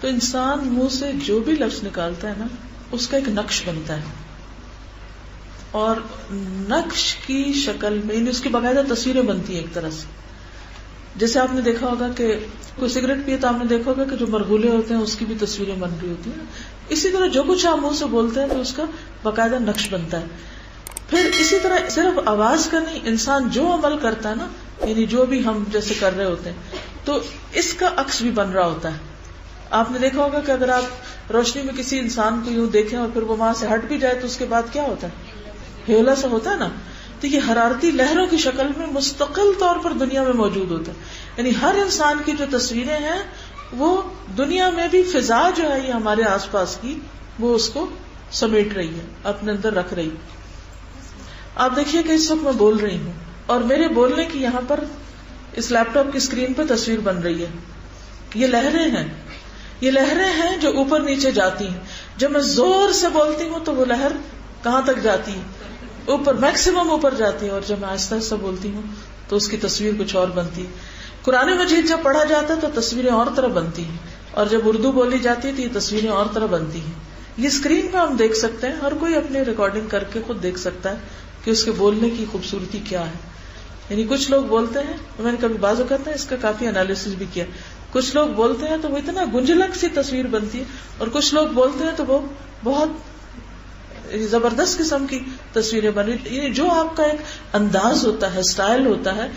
تو انسان منہ سے جو بھی لفظ نکالتا ہے نا اس کا ایک نقش بنتا ہے، اور نقش کی شکل میں اس کی باقاعدہ تصویریں بنتی ہیں ایک طرح سے. جیسے آپ نے دیکھا ہوگا کہ کوئی سگریٹ پیے تو آپ نے دیکھا ہوگا کہ جو مرغولے ہوتے ہیں اس کی بھی تصویریں بن رہی ہوتی ہیں. اسی طرح جو کچھ آپ منہ سے بولتے ہیں تو اس کا باقاعدہ نقش بنتا ہے. پھر اسی طرح صرف آواز کا نہیں، انسان جو عمل کرتا ہے نا، یعنی جو بھی ہم جیسے کر رہے ہوتے ہیں تو اس کا عکس بھی بن رہا ہوتا ہے. آپ نے دیکھا ہوگا کہ اگر آپ روشنی میں کسی انسان کو یوں دیکھیں اور پھر وہ وہاں سے ہٹ بھی جائے تو اس کے بعد کیا ہوتا ہے؟ ہیولا سا ہوتا ہے نا. تو یہ حرارتی لہروں کی شکل میں مستقل طور پر دنیا میں موجود ہوتا ہے. یعنی ہر انسان کی جو تصویریں ہیں وہ دنیا میں بھی فضا جو ہے یہ ہمارے آس پاس کی وہ اس کو سمیٹ رہی ہے، اپنے اندر رکھ رہی. آپ دیکھیے کہ اس وقت میں بول رہی ہوں اور میرے بولنے کی یہاں پر اس لیپ ٹاپ کی اسکرین پہ تصویر بن رہی ہے. یہ لہریں ہیں، یہ لہریں ہیں جو اوپر نیچے جاتی ہیں. جب میں زور سے بولتی ہوں تو وہ لہر کہاں تک جاتی ہے؟ اوپر، میکسیمم اوپر جاتی ہے. اور جب میں آہستہ آہستہ بولتی ہوں تو اس کی تصویر کچھ اور بنتی ہے. قرآن مجید جب پڑھا جاتا ہے تو تصویریں اور طرح بنتی ہیں، اور جب اردو بولی جاتی ہے تو یہ تصویریں اور طرح بنتی ہیں. یہ اسکرین پہ ہم دیکھ سکتے ہیں، ہر کوئی اپنی ریکارڈنگ کر کے خود دیکھ سکتا ہے کہ اس کے بولنے کی خوبصورتی کیا ہے. یعنی کچھ لوگ بولتے ہیں، میں نے کبھی بعض اوقات اس کا کافی انالیسس بھی کیا، کچھ لوگ بولتے ہیں تو وہ اتنا گنجلک سی تصویر بنتی ہے، اور کچھ لوگ بولتے ہیں تو وہ بہت زبردست قسم کی تصویریں بن رہی. یعنی جو آپ کا ایک انداز ہوتا ہے، اسٹائل ہوتا ہے،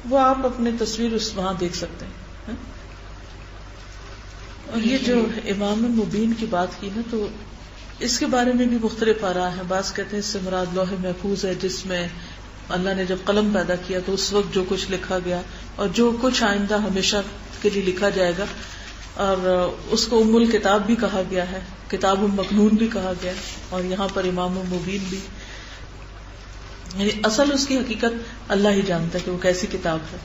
وہ آپ اپنی تصویر اس وہاں دیکھ سکتے ہیں. اور یہ جو امام مبین کی بات کی نا، تو اس کے بارے میں بھی مختلف آراء ہیں. بعض کہتے ہیں اس سے مراد لوح محفوظ ہے، جس میں اللہ نے جب قلم پیدا کیا تو اس وقت جو کچھ لکھا گیا اور جو کچھ آئندہ ہمیشہ کے لیے لکھا جائے گا. اور اس کو ام الکتاب بھی کہا گیا ہے، کتاب مکنون بھی کہا گیا، اور یہاں پر امام مبین بھی. یعنی اصل اس کی حقیقت اللہ ہی جانتا ہے کہ وہ کیسی کتاب ہے.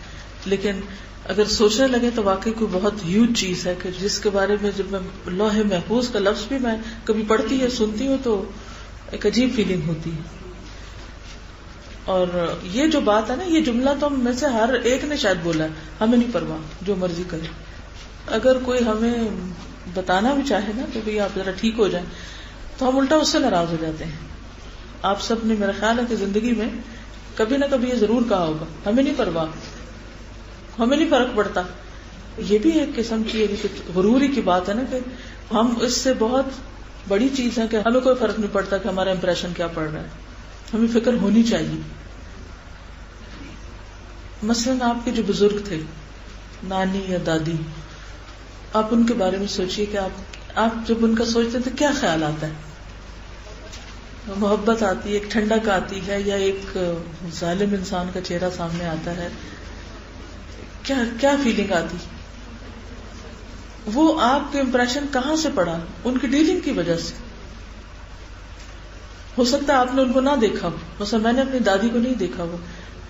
لیکن اگر سوچنے لگے تو واقعی کوئی بہت ہیوج چیز ہے کہ جس کے بارے میں جب میں لوح محفوظ کا لفظ بھی میں کبھی پڑھتی ہے سنتی ہوں تو ایک عجیب فیلنگ ہوتی ہے. اور یہ جو بات ہے نا، یہ جملہ تو ہم میں سے ہر ایک نے شاید بولا ہے، ہمیں نہیں پرواہ، جو مرضی کرے. اگر کوئی ہمیں بتانا بھی چاہے نا کہ بھئی آپ ذرا ٹھیک ہو جائیں تو ہم الٹا اس سے ناراض ہو جاتے ہیں. آپ سب نے میرا خیال ہے کہ زندگی میں کبھی نہ کبھی یہ ضرور کہا ہوگا، ہمیں نہیں پرواہ، ہمیں نہیں فرق پڑتا. یہ بھی ایک قسم کی غروری کی بات ہے نا کہ ہم اس سے بہت بڑی چیز ہے کہ ہمیں کوئی فرق نہیں پڑتا کہ ہمارا امپریشن کیا پڑ رہا ہے. ہمیں فکر ہونی چاہیے. مثلاً آپ کے جو بزرگ تھے، نانی یا دادی، آپ ان کے بارے میں سوچئے کہ آپ جب ان کا سوچتے ہیں تو کیا خیال آتا ہے؟ محبت آتی ہے، ایک ٹھنڈک آتی ہے، یا ایک ظالم انسان کا چہرہ سامنے آتا ہے؟ کیا فیلنگ آتی؟ وہ آپ کے امپریشن کہاں سے پڑا؟ ان کی ڈیلنگ کی وجہ سے. ہو سکتا ہے آپ نے ان کو نہ دیکھا ہو، مثلا میں نے اپنی دادی کو نہیں دیکھا ہو،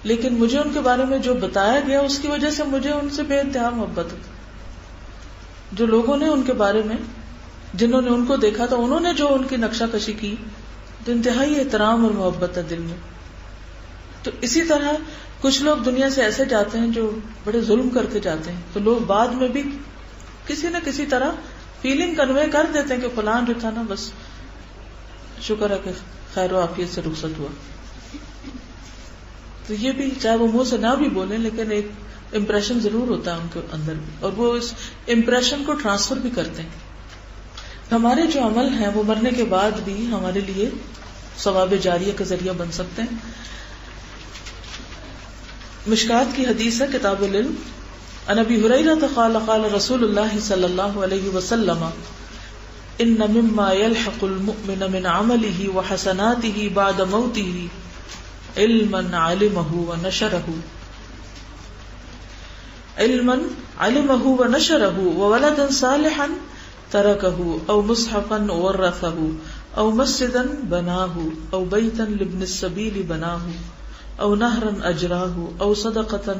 لیکن مجھے ان کے بارے میں جو بتایا گیا اس کی وجہ سے مجھے ان سے بے انتہا محبت ہوتی. جو لوگوں نے ان کے بارے میں، جنہوں نے ان کو دیکھا تھا، انہوں نے جو ان کی نقشہ کشی کی تو انتہائی احترام اور محبت ہے دل میں. تو اسی طرح کچھ لوگ دنیا سے ایسے جاتے ہیں جو بڑے ظلم کر کے جاتے ہیں، تو لوگ بعد میں بھی کسی نہ کسی طرح فیلنگ کنوے کر دیتے ہیں کہ فلان جو تھا نا، بس شکر ہے کہ خیر و عافیت سے رخصت ہوا. تو یہ بھی چاہے وہ منہ سے نہ بھی بولیں لیکن ایک امپریشن ضرور ہوتا ہے ان کے اندر بھی، اور وہ اس امپریشن کو ٹرانسفر بھی کرتے ہیں. ہمارے جو عمل ہیں وہ مرنے کے بعد بھی ہمارے لیے ثواب جاریہ کا ذریعہ بن سکتے ہیں. مشکات کی حدیث ہے کتاب العلم، عن ابی ہریرہ قال قال رسول اللہ صلی اللہ علیہ وسلم ان مما يلحق المؤمن من عمله وحسناته بعد موته علما علمه ونشره وولدا صالحا تركه او مصحفا ورثه او مسجدا بناه او بيتا لابن السبيل بناه او نهرا اجراه او صدقة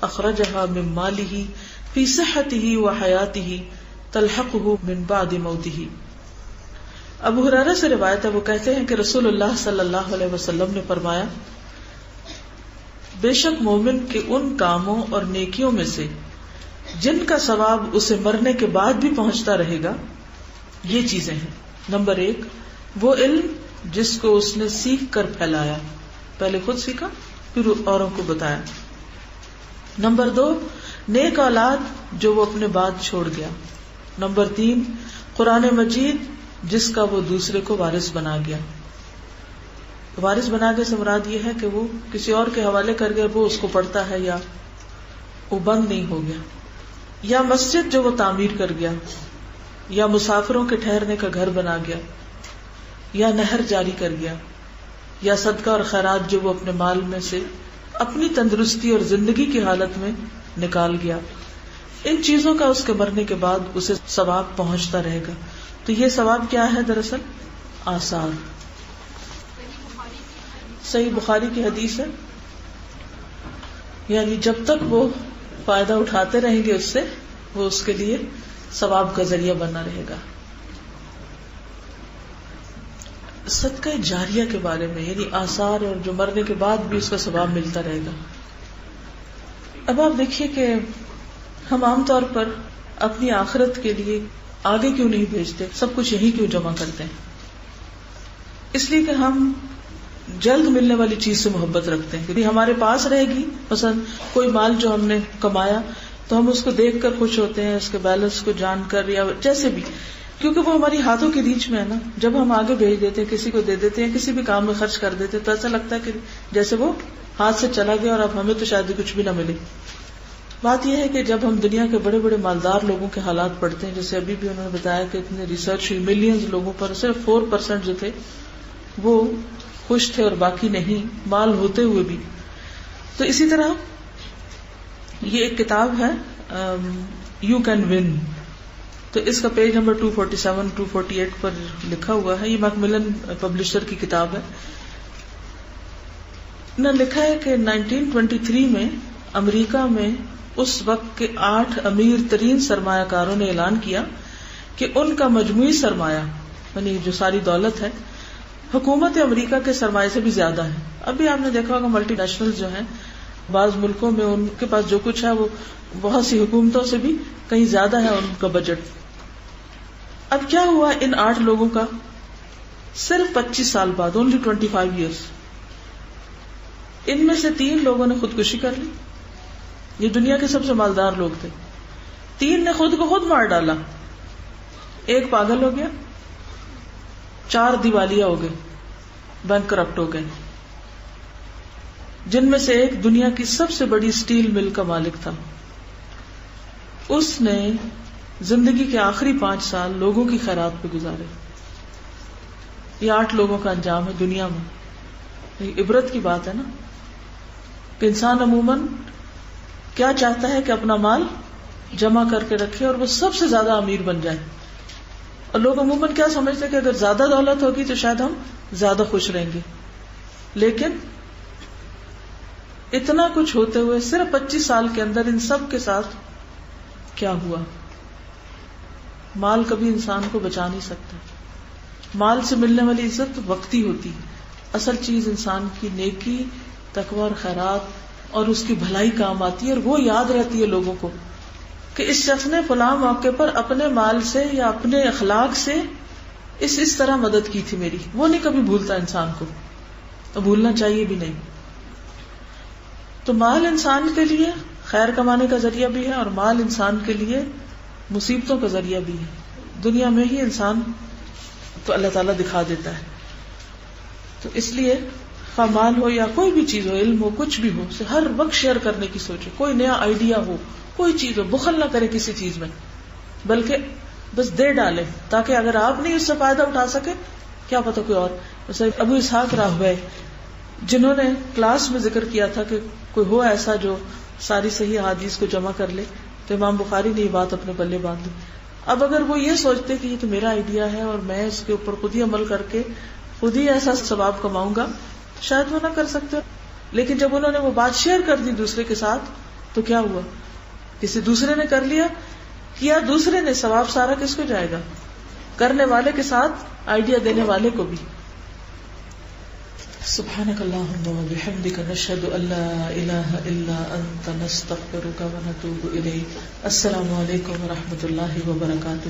اخرجها من ماله في صحته وحياته تلحقه من بعد موته. ابو ہریرہ سے روایت ہے، وہ کہتے ہیں کہ رسول اللہ صلی اللہ علیہ وسلم نے فرمایا، بے شک مومن کے ان کاموں اور نیکیوں میں سے جن کا ثواب اسے مرنے کے بعد بھی پہنچتا رہے گا، یہ چیزیں ہیں. نمبر 1 وہ علم جس کو اس نے سیکھ کر پھیلایا، پہلے خود سیکھا پھر اوروں کو بتایا. نمبر 2 نیک اولاد جو وہ اپنے بعد چھوڑ گیا. نمبر 3 قرآن مجید جس کا وہ دوسرے کو وارث بنا گیا. وارث بنا کے سے مراد یہ ہے کہ وہ کسی اور کے حوالے کر گیا، وہ اس کو پڑھتا ہے یا وہ بند نہیں ہو گیا. یا مسجد جو وہ تعمیر کر گیا، یا مسافروں کے ٹھہرنے کا گھر بنا گیا، یا نہر جاری کر گیا، یا صدقہ اور خیرات جو وہ اپنے مال میں سے اپنی تندرستی اور زندگی کی حالت میں نکال گیا. ان چیزوں کا اس کے مرنے کے بعد اسے ثواب پہنچتا رہے گا. تو یہ ثواب کیا ہے؟ دراصل آثار. صحیح بخاری کی حدیث ہے، یعنی جب تک وہ فائدہ اٹھاتے رہیں گے اس سے، وہ اس کے لیے ثواب کا ذریعہ بنا رہے گا. صدقہ جاریہ کے بارے میں، یعنی آثار اور جو مرنے کے بعد بھی اس کا ثواب ملتا رہے گا. اب آپ دیکھیے کہ ہم عام طور پر اپنی آخرت کے لیے آگے کیوں نہیں بھیجتے، سب کچھ یہی کیوں جمع کرتے ہیں؟ اس لیے کہ ہم جلد ملنے والی چیز سے محبت رکھتے ہیں. یعنی ہمارے پاس رہے گی، مثلا کوئی مال جو ہم نے کمایا تو ہم اس کو دیکھ کر خوش ہوتے ہیں، اس کے بیلنس کو جان کر یا جیسے بھی، کیونکہ وہ ہماری ہاتھوں کی ریچ میں ہے نا. جب ہم آگے بھیج دیتے ہیں، کسی کو دے دیتے ہیں، کسی بھی کام میں خرچ کر دیتے ہیں، تو ایسا لگتا ہے کہ جیسے وہ ہاتھ سے چلا گیا اور اب ہمیں تو شاید کچھ بھی نہ ملے. بات یہ ہے کہ جب ہم دنیا کے بڑے بڑے مالدار لوگوں کے حالات پڑھتے ہیں، جیسے ابھی بھی انہوں نے بتایا کہ اتنے ریسرچ ہوئی، ملینز لوگوں پر صرف 4% جو تھے وہ خوش تھے اور باقی نہیں، مال ہوتے ہوئے بھی. تو اسی طرح یہ ایک کتاب ہے یو کین ون، تو اس کا پیج نمبر 247 248 پر لکھا ہوا ہے. یہ میکملن پبلشر کی کتاب ہے. انہوں نے لکھا ہے کہ 1923 میں امریکہ میں اس وقت کے 8 امیر ترین سرمایہ کاروں نے اعلان کیا کہ ان کا مجموعی سرمایہ، یعنی جو ساری دولت ہے، حکومت امریکہ کے سرمایہ سے بھی زیادہ ہے. ابھی آپ نے دیکھا ہوگا ملٹی نیشنل جو ہیں، بعض ملکوں میں ان کے پاس جو کچھ ہے وہ بہت سی حکومتوں سے بھی کہیں زیادہ ہے ان کا بجٹ. اب کیا ہوا ان 8 لوگوں کا صرف 25 سال بعد، اونلی 25 ایئرس، ان میں سے 3 لوگوں نے خودکشی کر لی. یہ دنیا کے سب سے مالدار لوگ تھے. 3 نے خود کو خود مار ڈالا، 1 پاگل ہو گیا، 4 دیوالیہ ہو گئے، بینک کرپٹ ہو گئے، جن میں سے ایک دنیا کی سب سے بڑی اسٹیل مل کا مالک تھا. اس نے زندگی کے آخری 5 سال لوگوں کی خیرات پہ گزارے. یہ 8 لوگوں کا انجام ہے دنیا میں. یہ عبرت کی بات ہے نا کہ انسان عموماً کیا چاہتا ہے کہ اپنا مال جمع کر کے رکھے اور وہ سب سے زیادہ امیر بن جائے. اور لوگ عموماً کیا سمجھتے ہیں کہ اگر زیادہ دولت ہوگی تو شاید ہم زیادہ خوش رہیں گے. لیکن اتنا کچھ ہوتے ہوئے صرف 25 سال کے اندر ان سب کے ساتھ کیا ہوا؟ مال کبھی انسان کو بچا نہیں سکتا. مال سے ملنے والی عزت وقتی ہوتی ہے. اصل چیز انسان کی نیکی، تقوی اور خیرات اور اس کی بھلائی کام آتی ہے، اور وہ یاد رہتی ہے لوگوں کو کہ اس شخص نے فلاں موقع پر اپنے مال سے یا اپنے اخلاق سے اس طرح مدد کی تھی میری. وہ نہیں کبھی بھولتا انسان کو، تو بھولنا چاہیے بھی نہیں. تو مال انسان کے لیے خیر کمانے کا ذریعہ بھی ہے، اور مال انسان کے لیے مصیبتوں کا ذریعہ بھی ہے. دنیا میں ہی انسان کو اللہ تعالیٰ دکھا دیتا ہے. تو اس لیے خواہ مال ہو یا کوئی بھی چیز ہو، علم ہو، کچھ بھی ہو، اسے ہر وقت شیئر کرنے کی سوچے. کوئی نیا آئیڈیا ہو، کوئی چیز ہو، بخل نہ کرے کسی چیز میں، بلکہ بس دے ڈالے، تاکہ اگر آپ نہیں اس سے فائدہ اٹھا سکے، کیا پتہ کوئی اور. جیسے ابو اسحاق راہوی جنہوں نے کلاس میں ذکر کیا تھا کہ کوئی ہو ایسا جو ساری صحیح احادیث کو جمع کر لے، تو امام بخاری نے یہ بات اپنے پلے باندھ لی. اب اگر وہ یہ سوچتے کہ یہ تو میرا آئیڈیا ہے اور میں اس کے اوپر خود ہی عمل کر کے خود ہی ایسا ثواب کماؤں گا، شاید وہ نہ کر سکتے. لیکن جب انہوں نے وہ بات شیئر کر دی دوسرے کے ساتھ، تو کیا ہوا؟ کسی دوسرے نے کر لیا، کیا دوسرے نے، ثواب سارا کس کو جائے گا؟ کرنے والے کے ساتھ آئیڈیا دینے والے کو بھی. سبحانك اللهم وبحمدك نشهد ان لا اله الا انت نستغفرك ونتوب اليك. السلام علیکم ورحمۃ اللہ وبرکاتہ.